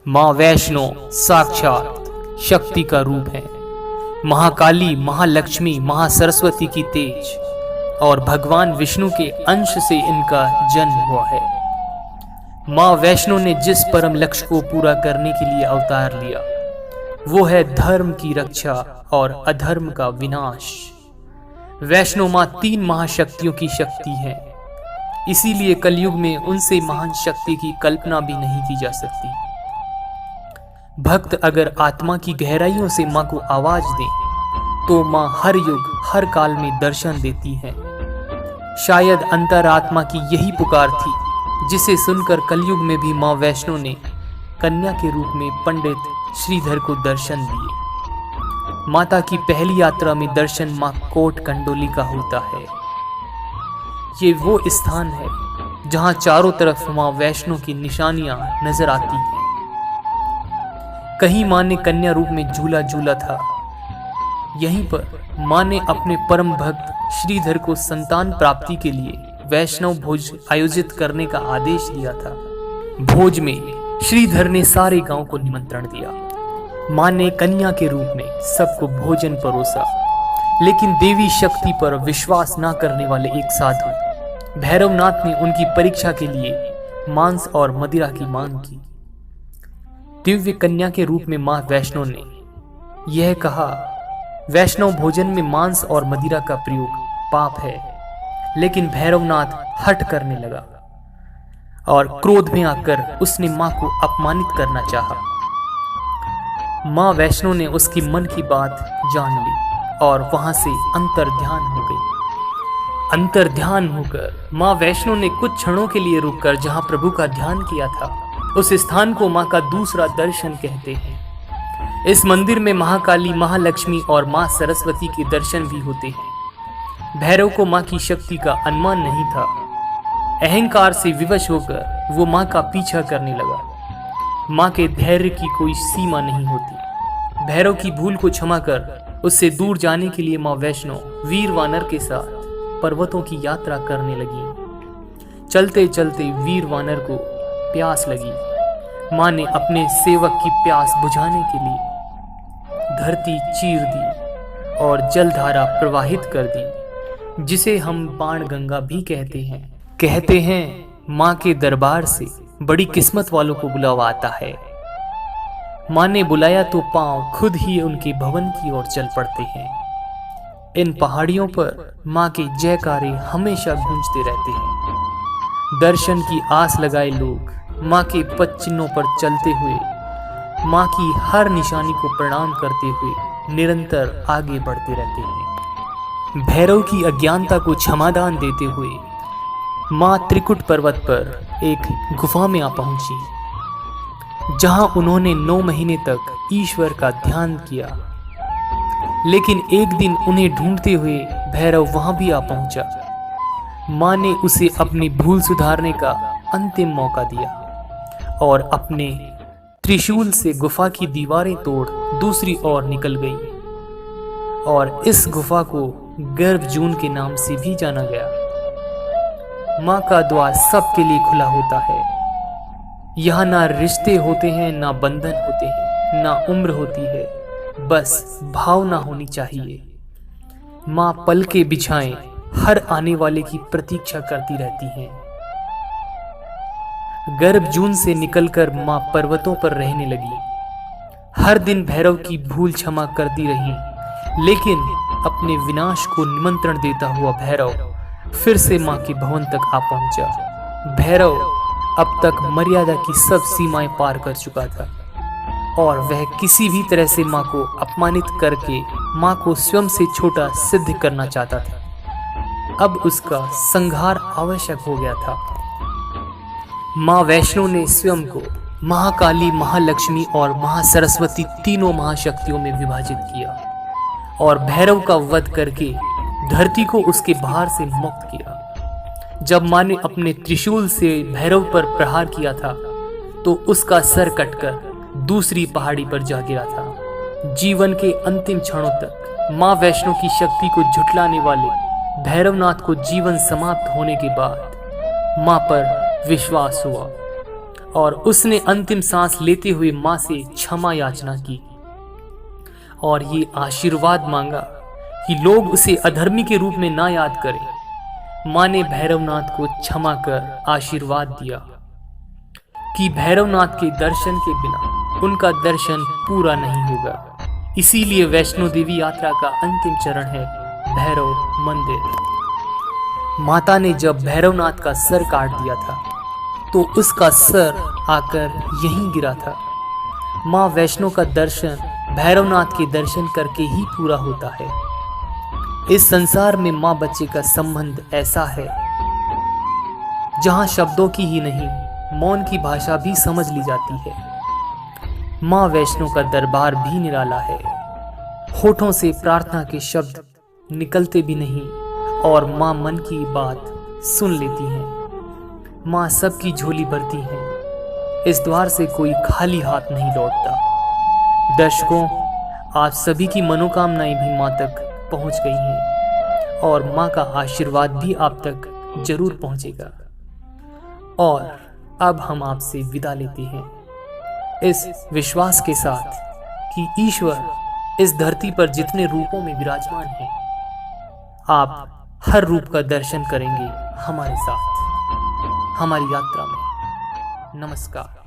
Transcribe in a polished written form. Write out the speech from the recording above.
माँ वैष्णो साक्षात शक्ति का रूप है। महाकाली, महालक्ष्मी, महासरस्वती की तेज और भगवान विष्णु के अंश से इनका जन्म हुआ है। माँ वैष्णो ने जिस परम लक्ष्य को पूरा करने के लिए अवतार लिया वो है धर्म की रक्षा और अधर्म का विनाश। वैष्णो माँ 3 महाशक्तियों की शक्ति है, इसीलिए कलयुग में उनसे महान शक्ति की कल्पना भी नहीं की जा सकती। भक्त अगर आत्मा की गहराइयों से माँ को आवाज दे तो माँ हर युग हर काल में दर्शन देती है। शायद अंतरात्मा की यही पुकार थी जिसे सुनकर कलयुग में भी माँ वैष्णो ने कन्या के रूप में पंडित श्रीधर को दर्शन दिए। माता की पहली यात्रा में दर्शन माँ कोट कंडोली का होता है। ये वो स्थान है जहाँ चारों तरफ माँ वैष्णो की निशानियां नजर आती हैं। कहीं माँ ने कन्या रूप में झूला झूला था, यहीं पर माँ ने अपने परम भक्त श्रीधर को संतान प्राप्ति के लिए वैष्णव भोज आयोजित करने का आदेश दिया था। भोज में श्रीधर ने सारे गांव को निमंत्रण दिया। माँ ने कन्या के रूप में सबको भोजन परोसा, लेकिन देवी शक्ति पर विश्वास न करने वाले एक साधु भैरवनाथ ने उनकी परीक्षा के लिए मांस और मदिरा की मांग की। दिव्य कन्या के रूप में माँ वैष्णो ने यह कहा, वैष्णव भोजन में मांस और मदिरा का प्रयोग पाप है। लेकिन भैरवनाथ हठ करने लगा और क्रोध में आकर उसने मां को अपमानित करना चाहा। मां वैष्णो ने उसकी मन की बात जान ली और वहां से अंतर्ध्यान हो गई। अंतर्ध्यान होकर मां वैष्णो ने कुछ क्षणों के लिए रुककर जहां प्रभु का ध्यान किया था उस स्थान को मां का दूसरा दर्शन कहते हैं। इस मंदिर में महाकाली, महालक्ष्मी और मां सरस्वती के दर्शन भी होते हैं। भैरव को मां की शक्ति का अनुमान नहीं था। अहंकार से विवश होकर वो मां का पीछा करने लगा। मां के धैर्य की कोई सीमा नहीं होती। भैरव की भूल को क्षमा कर उससे दूर जाने के लिए मां वैष्णो वीर वानर के साथ पर्वतों की यात्रा करने लगी। चलते चलते वीर वानर को प्यास लगी। मां ने अपने सेवक की प्यास बुझाने के लिए धरती चीर दी और जलधारा प्रवाहित कर दी, जिसे हम बाण गंगा भी कहते हैं मां के दरबार से बड़ी किस्मत वालों को बुलावा आता है। मां ने बुलाया तो पांव खुद ही उनके भवन की ओर चल पड़ते हैं। इन पहाड़ियों पर मां के जयकारे हमेशा गूंजते रहते हैं। दर्शन की आस लगाए लोग मां के पद चिन्हों पर चलते हुए मां की हर निशानी को प्रणाम करते हुए निरंतर आगे बढ़ते रहते हैं। भैरव की अज्ञानता को क्षमादान देते हुए मां त्रिकुट पर्वत पर एक गुफा में आ पहुंची, जहां उन्होंने 9 महीने तक ईश्वर का ध्यान किया। लेकिन एक दिन उन्हें ढूंढते हुए भैरव वहां भी आ पहुंचा। मां ने उसे अपनी भूल सुधारने का अंतिम मौका दिया और अपने त्रिशूल से गुफा की दीवारें तोड़ दूसरी ओर निकल गई और इस गुफा को गर्भजून के नाम से भी जाना गया। मां का द्वार सबके लिए खुला होता है। यहाँ ना रिश्ते होते हैं, ना बंधन होते हैं, ना उम्र होती है, बस भावना होनी चाहिए। मां पल के बिछाएं हर आने वाले की प्रतीक्षा करती रहती हैं। गर्भजून से निकलकर मां पर्वतों पर रहने लगी। हर दिन भैरव की भूल क्षमा करती रही, लेकिन अपने विनाश को निमंत्रण देता हुआ भैरव फिर से मां के भवन तक आ पहुंचा। भैरव अब तक मर्यादा की सब सीमाएं पार कर चुका था और वह किसी भी तरह से मां को अपमानित करके मां को स्वयं से छोटा सिद्ध करना चाहता था। अब उसका संहार आवश्यक हो गया था। मां वैष्णो ने स्वयं को महाकाली, महालक्ष्मी और महासरस्वती तीनों महाशक्तियों में विभाजित किया और भैरव का वध करके धरती को उसके भार से मुक्त किया। जब मां ने अपने त्रिशूल से भैरव पर प्रहार किया था तो उसका सर कटकर दूसरी पहाड़ी पर जा गिरा था। जीवन के अंतिम क्षणों तक मां वैष्णो की शक्ति को झुठलाने वाले भैरवनाथ को जीवन समाप्त होने के बाद मां पर विश्वास हुआ और उसने अंतिम सांस लेते हुए माँ से क्षमा याचना की और ये आशीर्वाद मांगा कि लोग उसे अधर्मी के रूप में ना याद करें। माँ ने भैरवनाथ को क्षमा कर आशीर्वाद दिया कि भैरवनाथ के दर्शन के बिना उनका दर्शन पूरा नहीं होगा। इसीलिए वैष्णो देवी यात्रा का अंतिम चरण है भैरव मंदिर। माता ने जब भैरवनाथ का सर काट दिया था तो उसका सर आकर यहीं गिरा था। माँ वैष्णो का दर्शन भैरवनाथ के दर्शन करके ही पूरा होता है। इस संसार में माँ बच्चे का संबंध ऐसा है जहाँ शब्दों की ही नहीं मौन की भाषा भी समझ ली जाती है। माँ वैष्णो का दरबार भी निराला है। होठों से प्रार्थना के शब्द निकलते भी नहीं और माँ मन की बात सुन लेती हैं। माँ सबकी झोली भरती हैं। इस द्वार से कोई खाली हाथ नहीं लौटता। दर्शकों, आप सभी की मनोकामनाएं भी माँ तक पहुंच गई हैं और माँ का आशीर्वाद भी आप तक जरूर पहुंचेगा। और अब हम आपसे विदा लेते हैं इस विश्वास के साथ कि ईश्वर इस धरती पर जितने रूपों में विराजमान है, आप हर रूप का दर्शन करेंगे हमारे साथ हमारी यात्रा में। नमस्कार।